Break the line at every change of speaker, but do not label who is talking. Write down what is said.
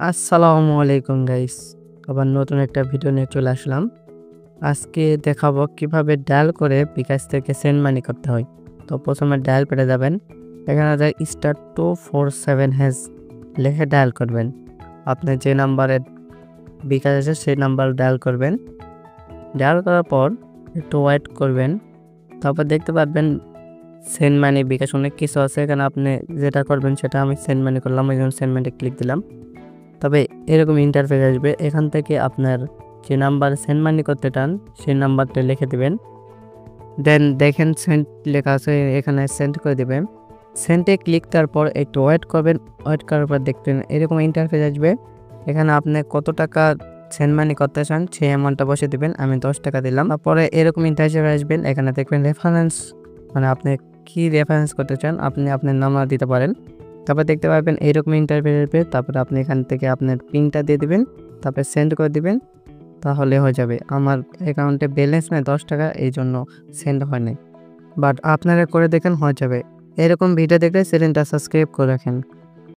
আসসালামু আলাইকুম গাইস। আবার নতুন একটা ভিডিও নিয়ে চলে আসলাম। আজকে দেখাবো কিভাবে ডায়াল করে বিকাশ থেকে সেন্ড মানি করতে হয়। তো প্রথমে ডায়াল প্যাডে যাবেন। এখানে যায় *247# লিখে ডায়াল করবেন। আপনি যে নাম্বারে বিকাশ আছে সেই নাম্বার ডায়াল করবেন। ডায়াল করার পর একটু ওয়েট করবেন। তারপর দেখতে পাবেন সেন্ড মানি বিকাশ অনেক কিছু আছে। এখানে আপনি যেটা করবেন সেটা আমি সেন্ড মানি করলাম। এই জন্য সেন্ড মানিতে ক্লিক দিলাম। তবে এরকম ইন্টারফেস আসবে। এখান থেকে আপনার যে নাম্বার সেন্ড মানি করতে চান সেই নাম্বারটা লিখে দিবেন। দেন দেখেন সেন্ড লেখা আছে, এখানে সেন্ড করে দিবেন। সেন্ডে ক্লিক দেওয়ার পর একটু ওয়েট করবেন। ওয়েট করার পর দেখবেন এরকম ইন্টারফেস আসবে। এখানে আপনি কত টাকা সেন্ড মানি করতে চান সেই অ্যামাউন্টটা বসে দিবেন। আমি 10 টাকা দিলাম। তারপরে এরকম ইন্টারফেস আসবেন। এখানে দেখবেন রেফারেন্স, মানে আপনি কি রেফারেন্স করতে চান আপনি আপনার নাম্বার দিতে পারেন। তারপর দেখতে পাবেন এইরকম ইন্টারফেস আসবে। তারপরে আপনি এখান থেকে আপনার পিনটা দিয়ে দিবেন, তারপরে সেন্ড করে দিবেন, তাহলে হয়ে যাবে। আমার অ্যাকাউন্টে ব্যালেন্স নেই 10 টাকা, এই জন্য সেন্ড হয় নাই। বাট আপনারা করে দেখেন হয়ে যাবে। এরকম ভিডিও দেখলে চ্যানেলটা সাবস্ক্রাইব করে রাখেন।